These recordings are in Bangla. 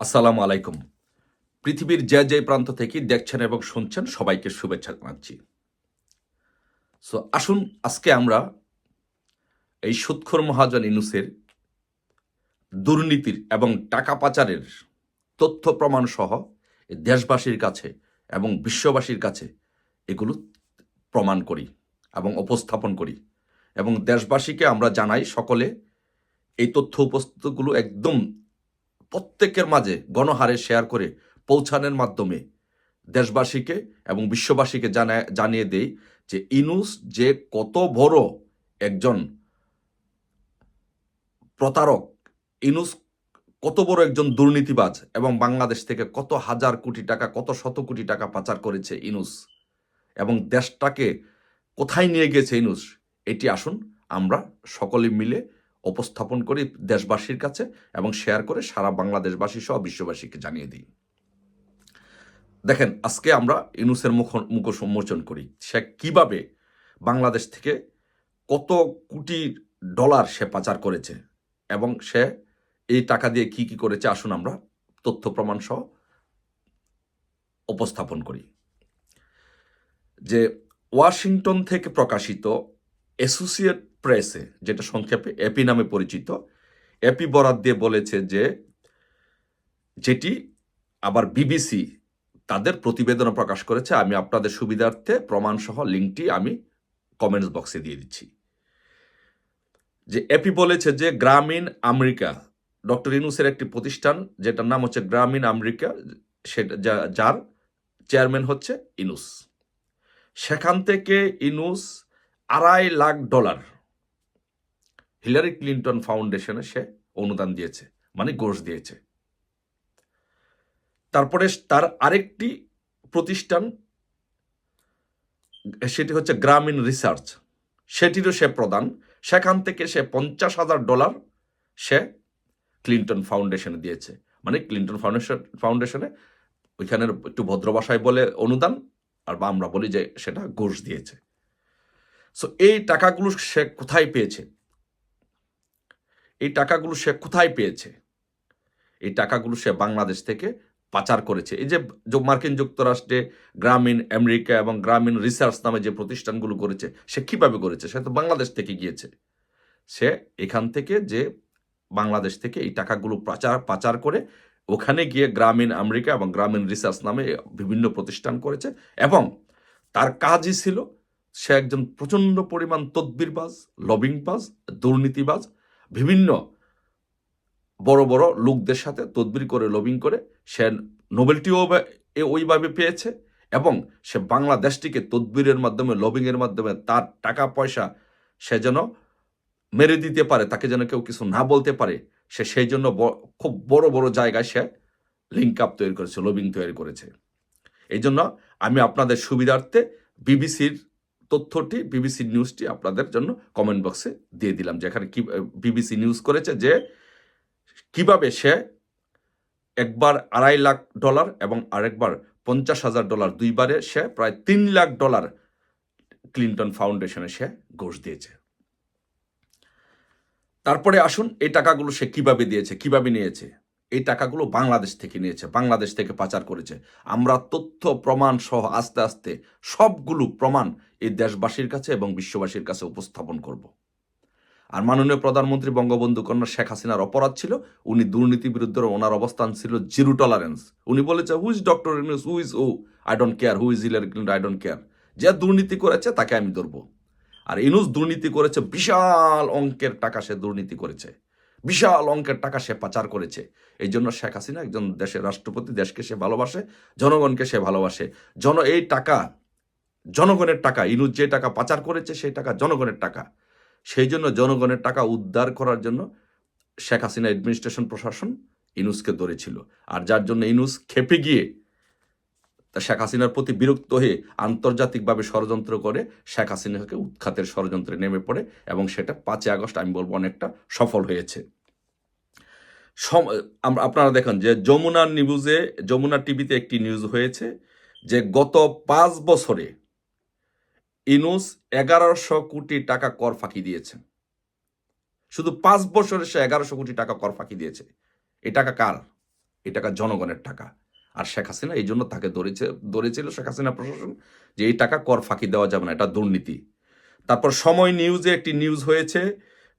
আসসালামু আলাইকুম। পৃথিবীর যে প্রান্ত থেকে দেখছেন এবং শুনছেন সবাইকে শুভেচ্ছা জানাচ্ছি। আসুন আজকে আমরা এই সুদখোর মহাজন ইউনূসের দুর্নীতির এবং টাকা পাচারের তথ্য প্রমাণ সহ দেশবাসীর কাছে এবং বিশ্ববাসীর কাছে এগুলো প্রমাণ করি এবং উপস্থাপন করি এবং দেশবাসীকে আমরা জানাই সকলে এই তথ্য উপস্থিতগুলো একদম প্রত্যেকের মাঝে গণহারে শেয়ার করে পৌঁছানোর মাধ্যমে দেশবাসীকে এবং বিশ্ববাসীকে জানিয়ে দেই যে ইউনূস যে কত বড় একজন প্রতারক, ইউনূস কত বড় একজন দুর্নীতিবাজ এবং বাংলাদেশ থেকে কত হাজার কোটি টাকা, কত শত কোটি টাকা পাচার করেছে ইউনূস এবং দেশটাকে কোথায় নিয়ে গেছে ইউনূস, এটি আসুন আমরা সকলে মিলে উপস্থাপন করি দেশবাসীর কাছে এবং শেয়ার করে সারা বাংলাদেশবাসী সহ বিশ্ববাসীকে জানিয়ে দিই। দেখেন, আজকে আমরা ইউনূসের মুখ উন্মোচন করি সে কিভাবে বাংলাদেশ থেকে কত কোটি ডলার সে পাচার করেছে এবং সে এই টাকা দিয়ে কি কি করেছে আসুন আমরা তথ্য প্রমাণ সহ উপস্থাপন করি। যে ওয়াশিংটন থেকে প্রকাশিত অ্যাসোসিয়েট প্রেসে, যেটা সংক্ষেপে এপি নামে পরিচিত, এপি বরাত দিয়ে বলেছে যে যেটি আবার বিবিসি তাদের প্রতিবেদন প্রকাশ করেছে। আমি আপনাদের সুবিধার্থে প্রমাণসহ লিঙ্কটি আমি কমেন্টস বক্সে দিয়ে দিচ্ছি। যে এপি বলেছে যে গ্রামীণ আমেরিকা, ডক্টর ইউনূসের একটি প্রতিষ্ঠান যেটার নাম হচ্ছে গ্রামীণ আমেরিকা, সেটা যার চেয়ারম্যান হচ্ছে ইউনূস, সেখান থেকে ইউনূস $2.5 লাখ হিলারি ক্লিন্টন ফাউন্ডেশনে সে অনুদান দিয়েছে, মানে ঘোষ দিয়েছে। তারপরে তার আরেকটি প্রতিষ্ঠান, সেটি হচ্ছে গ্রামীণ রিসার্চ, সেটিরও সে প্রদান, সেখান থেকে সে $50,000 সে ক্লিন্টন ফাউন্ডেশনে দিয়েছে, মানে ক্লিন্টন ফাউন্ডেশনে ওইখানের একটু ভদ্র ভাষায় বলে অনুদান, আর বা আমরা বলি যে সেটা ঘুষ দিয়েছে। এই টাকাগুলো সে কোথায় পেয়েছে? এই টাকাগুলো সে কোথায় পেয়েছে? এই টাকাগুলো সে বাংলাদেশ থেকে পাচার করেছে। এই যে মার্কিন যুক্তরাষ্ট্রে গ্রামীণ আমেরিকা এবং গ্রামীণ রিসার্চ নামে যে প্রতিষ্ঠানগুলো করেছে, সে কিভাবে করেছে? সে তো বাংলাদেশ থেকে গিয়েছে। সে এখান থেকে যে বাংলাদেশ থেকে এই টাকাগুলো পাচার করে ওখানে গিয়ে গ্রামীণ আমেরিকা এবং গ্রামীণ রিসার্চ নামে বিভিন্ন প্রতিষ্ঠান করেছে এবং তার কাজই ছিল সে একজন প্রচণ্ড পরিমাণ তদবিরবাজ, লবিংবাজ, দুর্নীতিবাজ, বিভিন্ন বড় বড় লোকদের সাথে তদবির করে লবিং করে সে নোবেলটিও ওইভাবে পেয়েছে এবং সে বাংলাদেশটিকে তদবিরের মাধ্যমে, লবিংয়ের মাধ্যমে তার টাকা পয়সা সে যেন মেরে দিতে পারে, তাকে যেন কেউ কিছু না বলতে পারে, সে সেই জন্য খুব বড় বড় জায়গায় সে লিঙ্ক আপ তৈরি করেছে, লবিং তৈরি করেছে। এই জন্য আমি আপনাদের সুবিধার্থে বিবিসির তথ্যটি, বিবিসি নিউজটি আপনাদের জন্য কমেন্ট বক্সে দিয়ে দিলাম, যেখানে কি বিবিসি নিউজ করেছে যে কিভাবে সে একবার $2.5 লাখ এবং আরেকবার $50,000, দুইবারে সে প্রায় $3 লাখ ক্লিন্টন ফাউন্ডেশনে সে ঘুষ দিয়েছে। তারপরে আসুন এই টাকাগুলো সে কিভাবে দিয়েছে, কিভাবে নিয়েছে? এই টাকাগুলো বাংলাদেশ থেকে নিয়েছে, বাংলাদেশ থেকে পাচার করেছে। আমরা তথ্য প্রমাণ সহ আস্তে আস্তে সবগুলো প্রমাণ এই দেশবাসীর কাছে এবং বিশ্ববাসীর কাছে উপস্থাপন করব। আর মাননীয় প্রধানমন্ত্রী বঙ্গবন্ধু কন্যা শেখ হাসিনার অপরাধ ছিল, উনি দুর্নীতি বিরুদ্ধে ওনার অবস্থান ছিল জিরো টলারেন্স। উনি বলেছে who is doctor Yunus, who is I don't care, who is Hillary Clinton, I don't care. যে দুর্নীতি করেছে তাকে আমি ধরবো। আর ইউনূস দুর্নীতি করেছে, বিশাল অঙ্কের টাকা সে দুর্নীতি করেছে, বিশাল অঙ্কের টাকা সে পাচার করেছে। এই জন্য শেখ হাসিনা একজন দেশের রাষ্ট্রপতি, দেশকে সে ভালোবাসে, জনগণকে সে ভালোবাসে। এই টাকা জনগণের টাকা, ইউনূস যে টাকা পাচার করেছে সেই টাকা জনগণের টাকা। সেই জন্য জনগণের টাকা উদ্ধার করার জন্য শেখ হাসিনা অ্যাডমিনিস্ট্রেশন, প্রশাসন ইউনূসকে ধরেছিল। আর যার জন্য ইউনূস খেপে গিয়ে শেখ হাসিনার প্রতি বিরক্ত হয়ে আন্তর্জাতিকভাবে ষড়যন্ত্র করে শেখ হাসিনাকে উৎখাতের ষড়যন্ত্রে নেমে পড়ে এবং সেটা 5 আগস্ট আমি বলবো অনেকটা সফল হয়েছে। আপনারা দেখেন যে যমুনা টিভিতে একটি নিউজ হয়েছে যে গত 5 বছরে ইউনূস 1100 কোটি টাকা কর ফাঁকি দিয়েছে। শুধু 5 বছরে সে 1100 কোটি টাকা কর ফাঁকি দিয়েছে। এই টাকা কার? এই টাকা জনগণের টাকা। আর শেখ হাসিনা এই জন্য তাকে ধরেছিল শেখ হাসিনা প্রশাসন যে এই টাকা কর ফাঁকি দেওয়া যাবে না, এটা দুর্নীতি। তারপর সময় নিউজে একটি নিউজ হয়েছে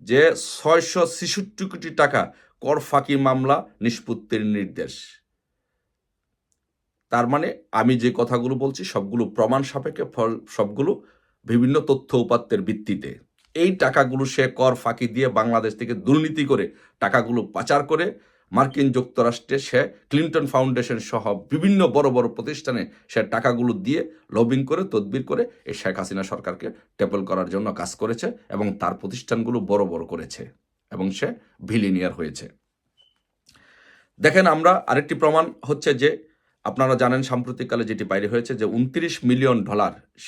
যে 666 কোটি টাকা কর ফাঁকি মামলা নিষ্পত্তির নির্দেশ। তার মানে আমি যে কথাগুলো বলছি সবগুলো প্রমাণ সাপেক্ষে, সবগুলো বিভিন্ন তথ্য উপাত্তের ভিত্তিতে। এই টাকাগুলো সে কর ফাঁকি দিয়ে বাংলাদেশ থেকে দুর্নীতি করে টাকাগুলো পাচার করে মার্কিন যুক্তরাষ্ট্রে সে ক্লিন্টন ফাউন্ডেশন সহ বিভিন্ন বড় বড় প্রতিষ্ঠানে সে টাকাগুলো দিয়ে লবিং করে তদবির করে এই শেখ হাসিনা সরকারকে টেপল করার জন্য কাজ করেছে এবং তার প্রতিষ্ঠানগুলো বড় বড় করেছে এবং সে ভিলিনিয়ার হয়েছে। দেখেন, আমরা আরেকটি প্রমাণ হচ্ছে যে আপনারা জানেন সাম্প্রতিককালে যেটি বাইরে হয়েছে যে $29 মিলিয়ন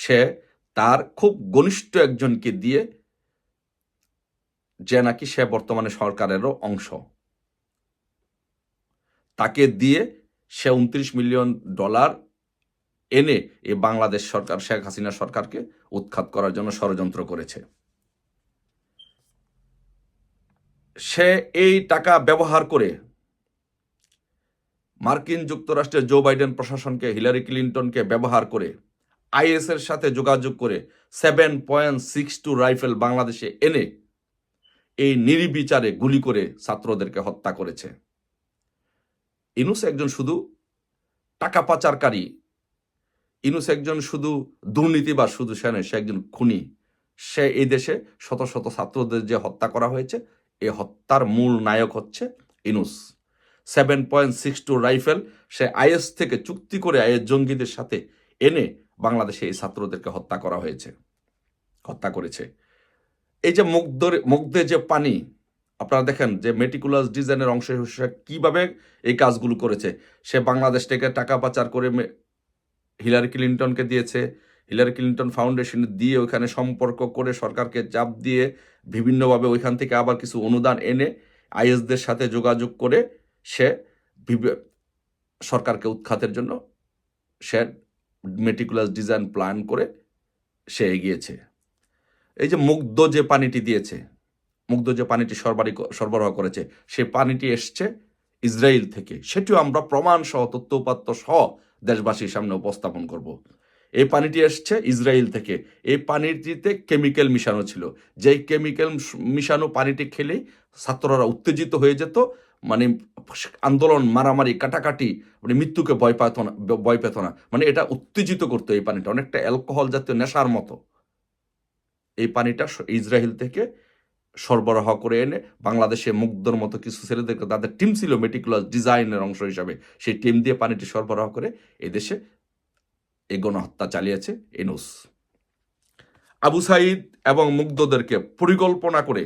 সে তার খুব ঘনিষ্ঠ একজনকে দিয়ে, যে নাকি সে বর্তমানে সরকারেরও অংশ, তাকে দিয়ে সে $29 মিলিয়ন এনে এই বাংলাদেশ সরকার শেখ হাসিনা সরকারকে উৎখাত করার জন্য ষড়যন্ত্র করেছে। সে এই টাকা ব্যবহার করে মার্কিন যুক্তরাষ্ট্রের জো বাইডেন প্রশাসনকে, হিলারি ক্লিন্টনকে ব্যবহার করে আইএস এর সাথে যোগাযোগ করে 7.62 রাইফেল বাংলাদেশে এনে এই নির্বিচারে গুলি করে ছাত্রদেরকে হত্যা করেছে। ইউনূস একজন শুধু টাকা পাচারকারী, ইউনূস একজন শুধু দুর্নীতিবাজ, শুধু সে নয়, সে একজন খুনি। সে এই দেশে শত শত ছাত্রদের যে হত্যা করা হয়েছে, এই হত্যার মূল নায়ক হচ্ছে ইউনূস। 7.62 রাইফেল সে আইএস থেকে চুক্তি করে আইএস জঙ্গিদের সাথে এনে বাংলাদেশে এই ছাত্রদেরকে হত্যা করেছে। এই যে মুগ্ধে যে পানি, আপনারা দেখেন যে মেটিকুলাস ডিজাইনের অংশ হিসেবে কিভাবে এই কাজগুলো করেছে। সে বাংলাদেশ থেকে টাকা পাচার করে হিলারি ক্লিন্টনকে দিয়েছে, হিলারি ক্লিন্টন ফাউন্ডেশন দিয়ে ওইখানে সম্পর্ক করে সরকারকে চাপ দিয়ে বিভিন্নভাবে ওইখান থেকে আবার কিছু অনুদান এনে আইএসদের সাথে যোগাযোগ করে সে সরকারকে উৎখাতের জন্য সে মেটিকুলাস ডিজাইন প্ল্যান করে সে এগিয়েছে। এই যে মুগ্ধ যে পানিটি দিয়েছে, মুগ্ধ যে পানিটি সরবরাহ করেছে, সে পানিটি এসছে ইসরায়েল থেকে। সেটিও আমরা প্রমাণ সহ তথ্য উপাত্ত সহ দেশবাসীর সামনে উপস্থাপন করব। এই পানিটি এসছে ইসরায়েল থেকে। এই পানিটিতে কেমিক্যাল মিশানো ছিল, যেই কেমিক্যাল মিশানো পানিটি খেলেই ছাত্ররা উত্তেজিত হয়ে যেত, মানে আন্দোলন, মারামারি, কাটাকাটি, মানে মৃত্যুকে ভয় পেত না। মানে এটা উত্তেজিত করতো এই পানিটা, অনেকটা অ্যালকোহল জাতীয় নেশার মতো। এই পানিটা ইসরায়েল থেকে সরবরাহ করে এনে বাংলাদেশে মুগ্ধর মতো কিছু ছেলেদেরকে, তাদের টিম ছিল মেটিকুলাস ডিজাইনের অংশ হিসাবে, সেই টিম দিয়ে পানিটি সরবরাহ করে এদেশে এই গণহত্যা চালিয়েছে ইউনূস। আবু সাইদ এবং মুগ্ধদেরকে পরিকল্পনা করে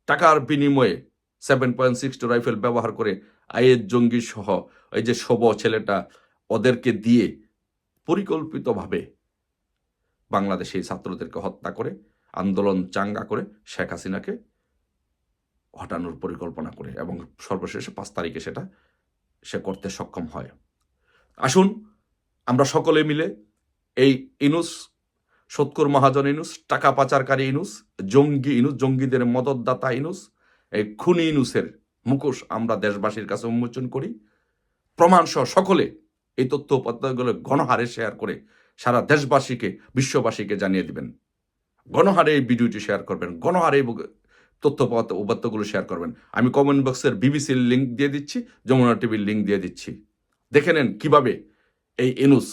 টাকার বিনিময়ে 7.62 রাইফেল ব্যবহার করে আইএস জঙ্গি সহ এই যে শোভ ছেলেটা, ওদেরকে দিয়ে পরিকল্পিতভাবে বাংলাদেশে এই ছাত্রদেরকে হত্যা করে আন্দোলন চাঙ্গা করে শেখ হাসিনাকে হটানোর পরিকল্পনা করে এবং সর্বশেষে 5 তারিখে সেটা সে করতে সক্ষম হয়। আসুন আমরা সকলে মিলে এই ইউনূস, সৎকুর মহাজন ইউনূস, টাকা পাচারকারী ইউনূস, জঙ্গিদের মদতদাতা ইউনূস, এই খুনি ইউনূসের মুখোশ আমরা দেশবাসীর কাছে উন্মোচন করি। প্রমাণ সহ সকলে এই তথ্য উপাত্তগুলো গণহারে শেয়ার করে সারা দেশবাসীকে, বিশ্ববাসীকে জানিয়ে দিবেন। গণহারে এই ভিডিওটি শেয়ার করবেন, গণহারে তথ্য উপাত্তগুলো শেয়ার করবেন। আমি কমেন্ট বক্সের বিবিসির লিঙ্ক দিয়ে দিচ্ছি, যমুনা টিভির লিঙ্ক দিয়ে দিচ্ছি। দেখে নেন কিভাবে এই ইউনূস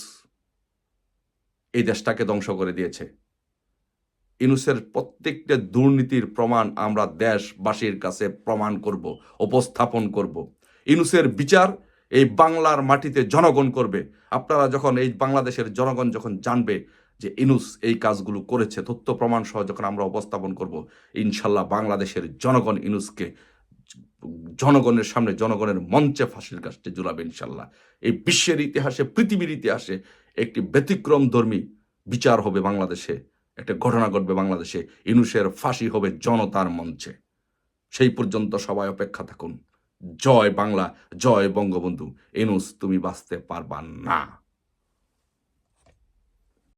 এই দেশটাকে ধ্বংস করে দিয়েছে। ইউনূসের প্রত্যেকটা দুর্নীতির প্রমাণ আমরা দেশবাসীর কাছে প্রমাণ করব, উপস্থাপন করব। ইউনূসের বিচার এই বাংলার মাটিতে জনগণ করবে। আপনারা যখন, এই বাংলাদেশের জনগণ যখন জানবে যে ইউনূস এই কাজগুলো করেছে, তথ্য প্রমাণ সহ যখন আমরা উপস্থাপন করব, ইনশাল্লাহ বাংলাদেশের জনগণ ইউনূসকে জনগণের সামনে, জনগণের মঞ্চে ফাঁসির কাছে ঝুলাবে ইনশাল্লাহ। এই বিশ্বের ইতিহাসে, পৃথিবীর ইতিহাসে একটি ব্যতিক্রমধর্মী বিচার হবে বাংলাদেশে, একটা ঘটনা ঘটবে বাংলাদেশে। ইউনূসের ফাঁসি হবে জনতার মঞ্চে। সেই পর্যন্ত সবাই অপেক্ষা থাকুন। জয় বাংলা, জয় বঙ্গবন্ধু। ইউনূস, তুমি বাঁচতে পারবা না।